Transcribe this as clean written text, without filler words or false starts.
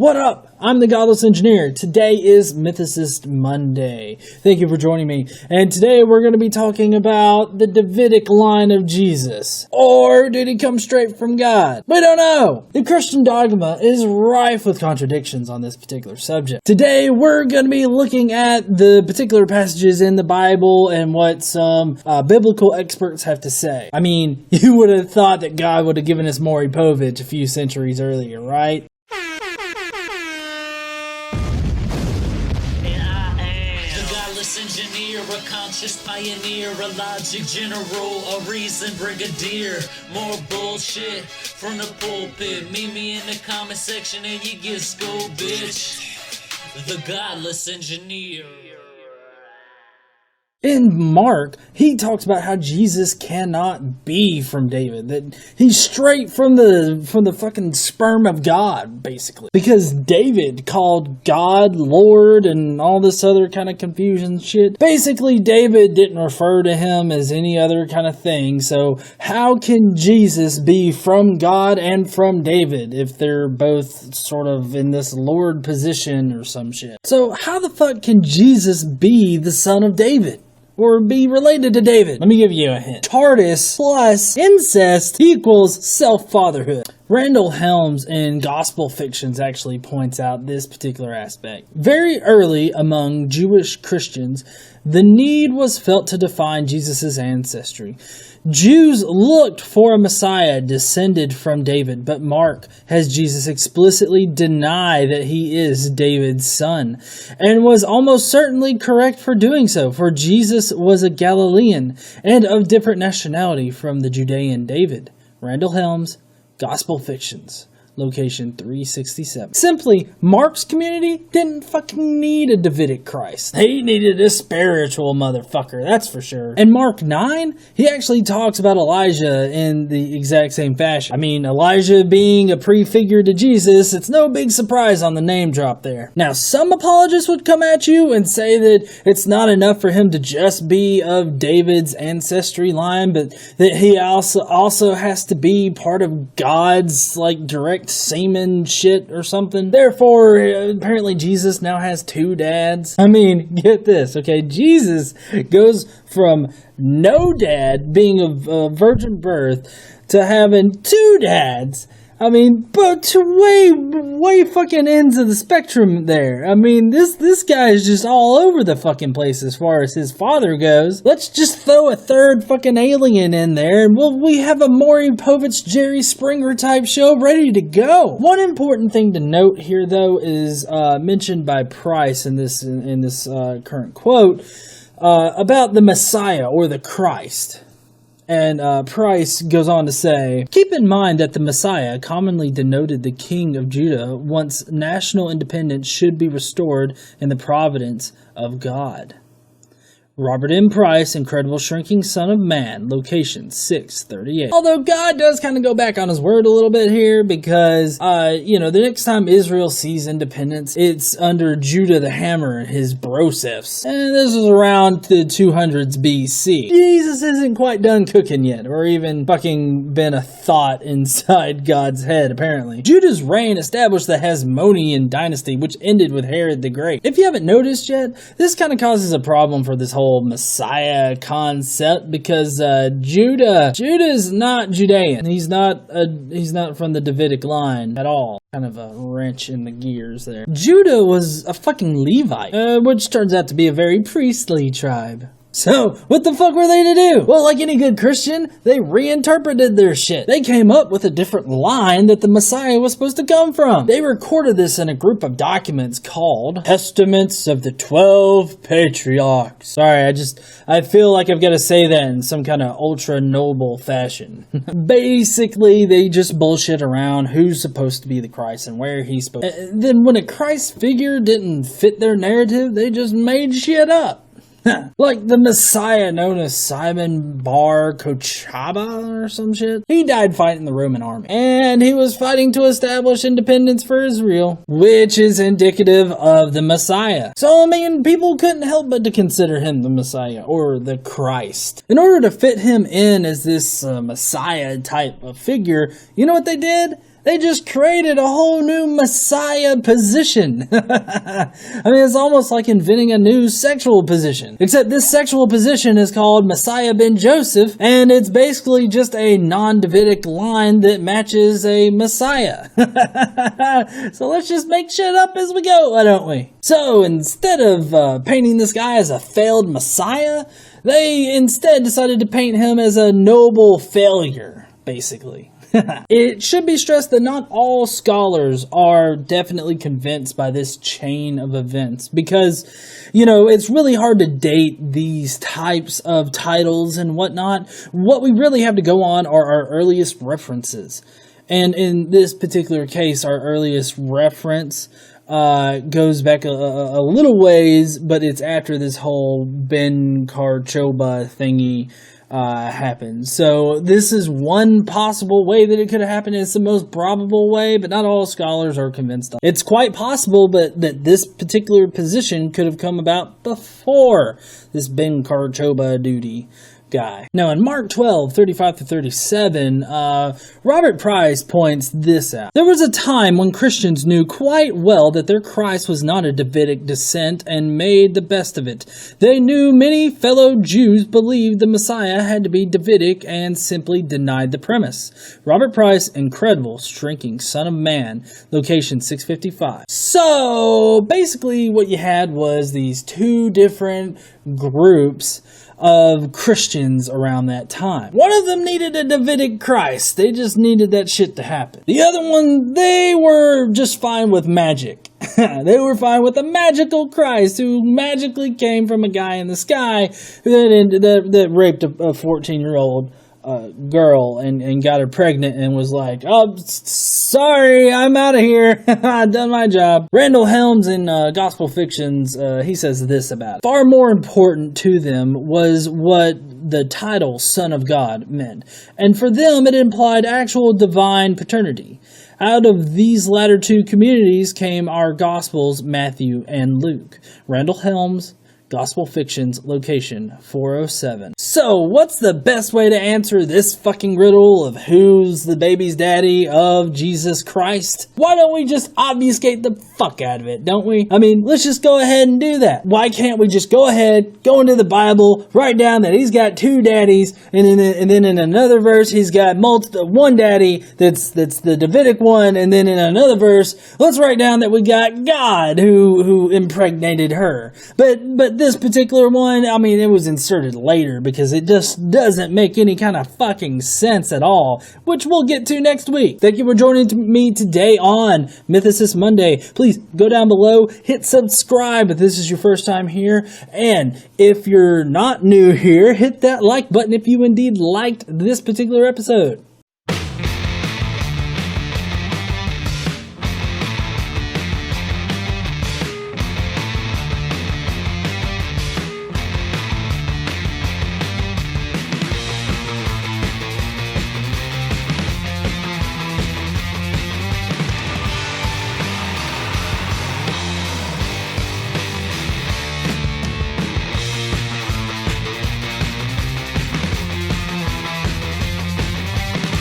What up? I'm the Godless Engineer. Today is Mythicist Monday. Thank you for joining me. And today we're going to be talking about the Davidic line of Jesus. Or did he come straight from God? We don't know. The Christian dogma is rife with contradictions on this particular subject. Today we're going to be looking at the particular passages in the Bible and what some biblical experts have to say. I mean, you would have thought that God would have given us Maury Povich a few centuries earlier, right? Engineer, a conscious pioneer, a logic general, a reason brigadier. More bullshit from the pulpit. Meet me in the comment section and you get schooled, bitch. The Godless Engineer. In Mark, he talks about how Jesus cannot be from David, that he's straight from the fucking sperm of God, basically. Because David called God Lord and all this other kind of confusion shit. Basically, David didn't refer to him as any other kind of thing, so how can Jesus be from God and from David if they're both sort of in this Lord position or some shit? So how the fuck can Jesus be the son of David? Or be related to David? Let me give you a hint. TARDIS plus incest equals self-fatherhood. Randall Helms in Gospel Fictions actually points out this particular aspect. Very early among Jewish Christians, the need was felt to define Jesus' ancestry. Jews looked for a Messiah descended from David, but Mark has Jesus explicitly deny that he is David's son, and was almost certainly correct for doing so, for Jesus was a Galilean and of different nationality from the Judean David. Randall Helms, Gospel Fictions. Location 367. Simply, Mark's community didn't fucking need a Davidic Christ. They needed a spiritual motherfucker, that's for sure. In Mark 9, he actually talks about Elijah in the exact same fashion. I mean, Elijah being a prefigure to Jesus, it's no big surprise on the name drop there. Now, some apologists would come at you and say that it's not enough for him to just be of David's ancestry line, but that he also has to be part of God's, direct semen shit or something. Therefore, apparently Jesus now has two dads. I mean, get this, okay? Jesus goes from no dad, being a virgin birth, to having two dads. I mean, but to way fucking ends of the spectrum there. I mean, this guy is just all over the fucking place as far as his father goes. Let's just throw a third fucking alien in there, and we have a Maury Povich, Jerry Springer type show ready to go. One important thing to note here, though, is mentioned by Price in this current quote about the Messiah or the Christ. And Price goes on to say, keep in mind that the Messiah commonly denoted the king of Judah once national independence should be restored in the providence of God. Robert M. Price, Incredible Shrinking Son of Man, location 638. Although God does kind of go back on his word a little bit here because, the next time Israel sees independence, it's under Judah the Hammer and his brosefs. And this is around the 200s BC. Jesus isn't quite done cooking yet, or even fucking been a thought inside God's head, apparently. Judah's reign established the Hasmonean dynasty, which ended with Herod the Great. If you haven't noticed yet, this kind of causes a problem for this whole Messiah concept because Judah's not Judean. He's not from the Davidic line at all. Kind of a wrench in the gears there. Judah was a fucking Levite, which turns out to be a very priestly tribe. So, what the fuck were they to do? Well, like any good Christian, they reinterpreted their shit. They came up with a different line that the Messiah was supposed to come from. They recorded this in a group of documents called Testaments of the 12 Patriarchs. Sorry, I feel like I've got to say that in some kind of ultra noble fashion. Basically, they just bullshit around who's supposed to be the Christ and where he's supposed to. Then when a Christ figure didn't fit their narrative, they just made shit up. Like the Messiah known as Simon Bar Kochaba or some shit. He died fighting the Roman army. And he was fighting to establish independence for Israel, which is indicative of the Messiah. So, I mean, people couldn't help but to consider him the Messiah or the Christ. In order to fit him in as this Messiah type of figure, you know what they did? They just created a whole new Messiah position. I mean, it's almost like inventing a new sexual position. Except this sexual position is called Messiah ben Joseph, and it's basically just a non-Davidic line that matches a Messiah. So let's just make shit up as we go, why don't we? So instead of painting this guy as a failed Messiah, they instead decided to paint him as a noble failure, basically. It should be stressed that not all scholars are definitely convinced by this chain of events because, it's really hard to date these types of titles and whatnot. What we really have to go on are our earliest references. And in this particular case, our earliest reference goes back a little ways, but it's after this whole Ben Karchoba thingy happened. So this is one possible way that it could have happened. It's the most probable way, but not all scholars are convinced of it. It's quite possible, but that this particular position could have come about before this Ben Karchoba duty guy. Now in Mark 12, 35-37, Robert Price points this out. There was a time when Christians knew quite well that their Christ was not of Davidic descent and made the best of it. They knew many fellow Jews believed the Messiah had to be Davidic and simply denied the premise. Robert Price, Incredible, Shrinking Son of Man, location 655. So basically what you had was these two different groups of Christians around that time. One of them needed a Davidic Christ. They just needed that shit to happen. The other one, they were just fine with magic. They were fine with a magical Christ who magically came from a guy in the sky that raped a 14-year-old girl and got her pregnant and was like, oh, sorry, I'm out of here. I've done my job. Randall Helms in Gospel Fictions, he says this about it. Far more important to them was what the title Son of God meant. And for them, it implied actual divine paternity. Out of these latter two communities came our Gospels, Matthew and Luke. Randall Helms, Gospel Fictions, location 407. So, what's the best way to answer this fucking riddle of who's the baby's daddy of Jesus Christ? Why don't we just obfuscate the fuck out of it, don't we? I mean, let's just go ahead and do that. Why can't we just go ahead, go into the Bible, write down that he's got two daddies, and then in another verse he's got one daddy that's the Davidic one, and then in another verse, let's write down that we got God who impregnated her. But this particular one, I mean, it was inserted later because it just doesn't make any kind of fucking sense at all, which we'll get to next week. Thank you for joining me today on Mythicist Monday. Please go down below, hit subscribe if this is your first time here, and if you're not new here, hit that like button if you indeed liked this particular episode.